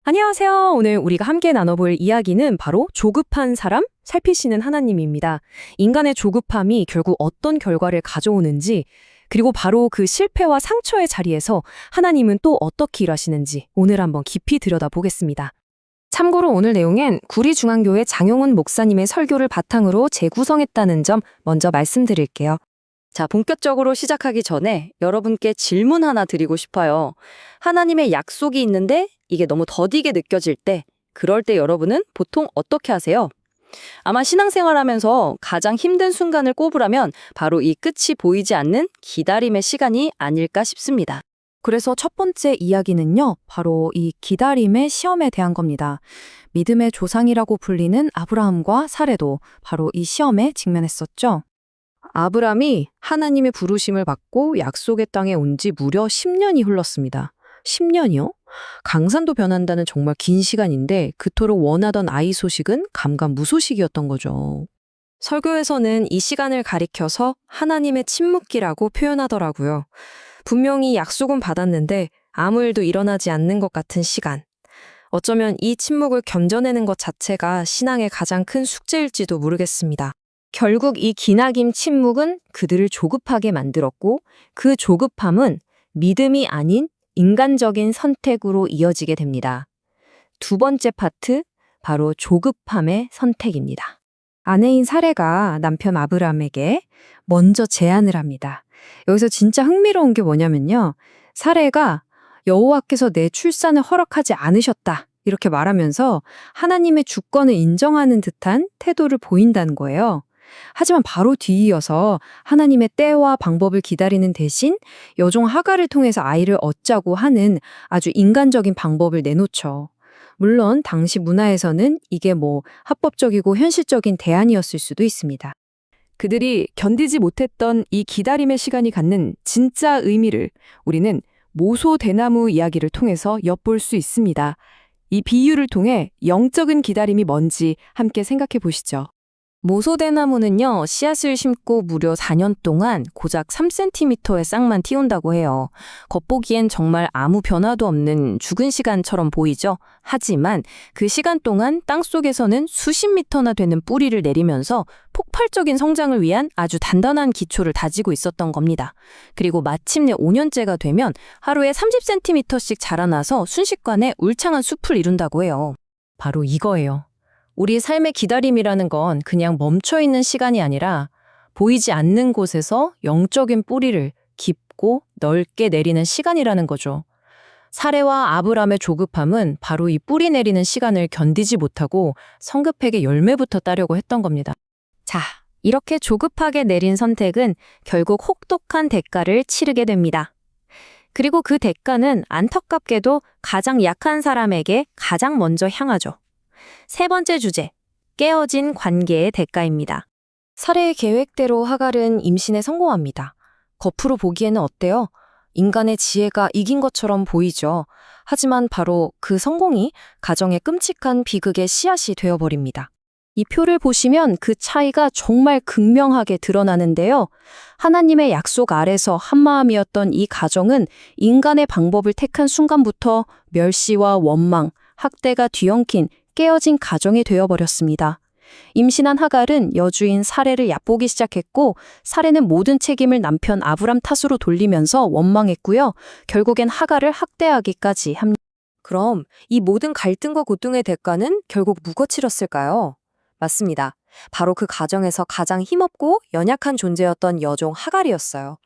안녕하세요. 오늘 우리가 함께 나눠볼 이야기는 바로 조급한 사람 살피시는 하나님입니다. 인간의 조급함이 결국 어떤 결과를 가져오는지, 그리고 바로 그 실패와 상처의 자리에서 하나님은 또 어떻게 일하시는지 오늘 한번 깊이 들여다보겠습니다. 참고로 오늘 내용엔 구리중앙교회 장용훈 목사님의 설교를 바탕으로 재구성했다는 점 먼저 말씀드릴게요. 자, 본격적으로 시작하기 전에 여러분께 질문 하나 드리고 싶어요. 하나님의 약속이 있는데 이게 너무 더디게 느껴질 때, 그럴 때 여러분은 보통 어떻게 하세요? 아마 신앙생활하면서 가장 힘든 순간을 꼽으라면 바로 이 끝이 보이지 않는 기다림의 시간이 아닐까 싶습니다. 그래서 첫 번째 이야기는요, 바로 이 기다림의 시험에 대한 겁니다. 믿음의 조상이라고 불리는 아브라함과 사레도 바로 이 시험에 직면했었죠. 아브라함이 하나님의 부르심을 받고 약속의 땅에 온 지 무려 10년이 흘렀습니다. 10년이요? 강산도 변한다는 정말 긴 시간인데 그토록 원하던 아이 소식은 감감무소식이었던 거죠. 설교에서는 이 시간을 가리켜서 하나님의 침묵기라고 표현하더라고요. 분명히 약속은 받았는데 아무 일도 일어나지 않는 것 같은 시간. 어쩌면 이 침묵을 견뎌내는 것 자체가 신앙의 가장 큰 숙제일지도 모르겠습니다. 결국 이 기나긴 침묵은 그들을 조급하게 만들었고 그 조급함은 믿음이 아닌 인간적인 선택으로 이어지게 됩니다. 두 번째 파트, 바로 조급함의 선택입니다. 아내인 사레가 남편 아브람에게 먼저 제안을 합니다. 여기서 진짜 흥미로운 게 뭐냐면요. 사레가 여호와께서 내 출산을 허락하지 않으셨다, 이렇게 말하면서 하나님의 주권을 인정하는 듯한 태도를 보인다는 거예요. 하지만 바로 뒤이어서 하나님의 때와 방법을 기다리는 대신 여종 하갈을 통해서 아이를 얻자고 하는 아주 인간적인 방법을 내놓죠. 물론 당시 문화에서는 이게 합법적이고 현실적인 대안이었을 수도 있습니다. 그들이 견디지 못했던 이 기다림의 시간이 갖는 진짜 의미를 우리는 모소대나무 이야기를 통해서 엿볼 수 있습니다. 이 비유를 통해 영적인 기다림이 뭔지 함께 생각해 보시죠. 모소대나무는요, 씨앗을 심고 무려 4년 동안 고작 3cm의 싹만 틔운다고 해요. 겉보기엔 정말 아무 변화도 없는 죽은 시간처럼 보이죠? 하지만 그 시간 동안 땅속에서는 수십 미터나 되는 뿌리를 내리면서 폭발적인 성장을 위한 아주 단단한 기초를 다지고 있었던 겁니다. 그리고 마침내 5년째가 되면 하루에 30cm씩 자라나서 순식간에 울창한 숲을 이룬다고 해요. 바로 이거예요. 우리 삶의 기다림이라는 건 그냥 멈춰있는 시간이 아니라 보이지 않는 곳에서 영적인 뿌리를 깊고 넓게 내리는 시간이라는 거죠. 사레와 아브람의 조급함은 바로 이 뿌리 내리는 시간을 견디지 못하고 성급하게 열매부터 따려고 했던 겁니다. 자, 이렇게 조급하게 내린 선택은 결국 혹독한 대가를 치르게 됩니다. 그리고 그 대가는 안타깝게도 가장 약한 사람에게 가장 먼저 향하죠. 세 번째 주제, 깨어진 관계의 대가입니다. 사례의 계획대로 하갈은 임신에 성공합니다. 겉으로 보기에는 어때요? 인간의 지혜가 이긴 것처럼 보이죠. 하지만 바로 그 성공이 가정의 끔찍한 비극의 씨앗이 되어버립니다. 이 표를 보시면 그 차이가 정말 극명하게 드러나는데요. 하나님의 약속 아래서 한마음이었던 이 가정은 인간의 방법을 택한 순간부터 멸시와 원망, 학대가 뒤엉킨 깨어진 가정이 되어버렸습니다. 임신한 하갈은 여주인 사레를 얕보기 시작했고 사레는 모든 책임을 남편 아브람 탓으로 돌리면서 원망했고요. 결국엔 하갈을 학대하기까지 합니다. 그럼 이 모든 갈등과 고통의 대가는 결국 누가 치렀을까요? 맞습니다. 바로 그 가정에서 가장 힘없고 연약한 존재였던 여종 하갈이었어요.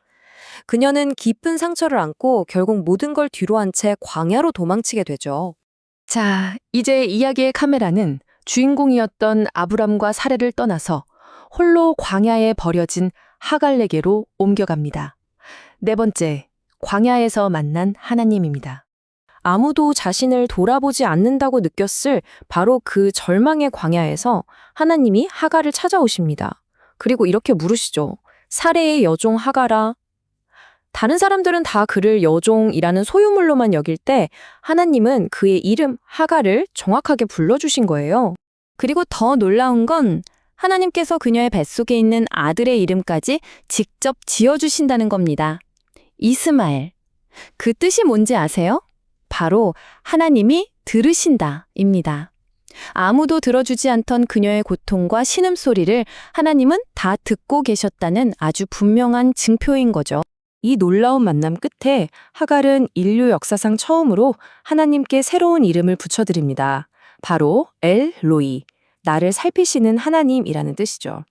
그녀는 깊은 상처를 안고 결국 모든 걸 뒤로 한 채 광야로 도망치게 되죠. 자, 이제 이야기의 카메라는 주인공이었던 아브람과 사레를 떠나서 홀로 광야에 버려진 하갈에게로 옮겨갑니다. 네 번째, 광야에서 만난 하나님입니다. 아무도 자신을 돌아보지 않는다고 느꼈을 바로 그 절망의 광야에서 하나님이 하갈을 찾아오십니다. 그리고 이렇게 물으시죠. 사레의 여종 하갈아. 다른 사람들은 다 그를 여종이라는 소유물로만 여길 때 하나님은 그의 이름 하갈을 정확하게 불러주신 거예요. 그리고 더 놀라운 건 하나님께서 그녀의 뱃속에 있는 아들의 이름까지 직접 지어주신다는 겁니다. 이스마엘. 그 뜻이 뭔지 아세요? 바로 하나님이 들으신다입니다. 아무도 들어주지 않던 그녀의 고통과 신음소리를 하나님은 다 듣고 계셨다는 아주 분명한 증표인 거죠. 이 놀라운 만남 끝에 하갈은 인류 역사상 처음으로 하나님께 새로운 이름을 붙여드립니다. 바로 엘 로이, 나를 살피시는 하나님이라는 뜻이죠.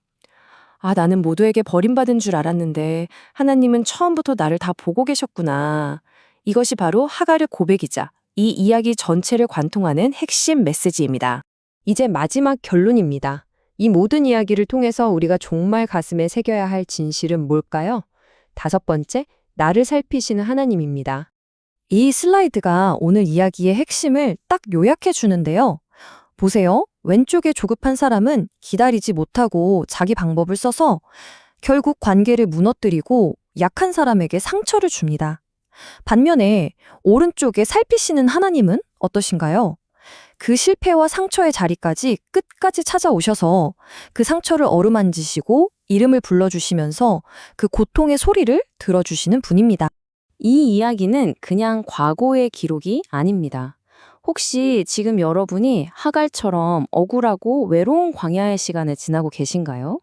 아, 나는 모두에게 버림받은 줄 알았는데 하나님은 처음부터 나를 다 보고 계셨구나. 이것이 바로 하갈의 고백이자 이 이야기 전체를 관통하는 핵심 메시지입니다. 이제 마지막 결론입니다. 이 모든 이야기를 통해서 우리가 정말 가슴에 새겨야 할 진실은 뭘까요? 5번째, 나를 살피시는 하나님입니다. 이 슬라이드가 오늘 이야기의 핵심을 딱 요약해 주는데요. 보세요. 왼쪽에 조급한 사람은 기다리지 못하고 자기 방법을 써서 결국 관계를 무너뜨리고 약한 사람에게 상처를 줍니다. 반면에 오른쪽에 살피시는 하나님은 어떠신가요? 그 실패와 상처의 자리까지 끝까지 찾아오셔서 그 상처를 어루만지시고 이름을 불러주시면서 그 고통의 소리를 들어주시는 분입니다. 이 이야기는 그냥 과거의 기록이 아닙니다. 혹시 지금 여러분이 하갈처럼 억울하고 외로운 광야의 시간을 지나고 계신가요?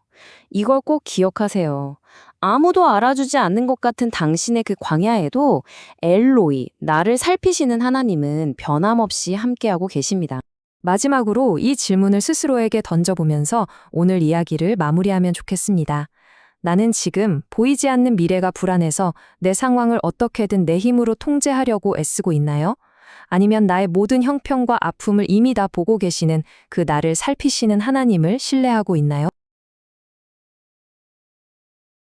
이걸 꼭 기억하세요. 아무도 알아주지 않는 것 같은 당신의 그 광야에도 엘로이, 나를 살피시는 하나님은 변함없이 함께하고 계십니다. 마지막으로 이 질문을 스스로에게 던져보면서 오늘 이야기를 마무리하면 좋겠습니다. 나는 지금 보이지 않는 미래가 불안해서 내 상황을 어떻게든 내 힘으로 통제하려고 애쓰고 있나요? 아니면 나의 모든 형편과 아픔을 이미 다 보고 계시는 그 나를 살피시는 하나님을 신뢰하고 있나요?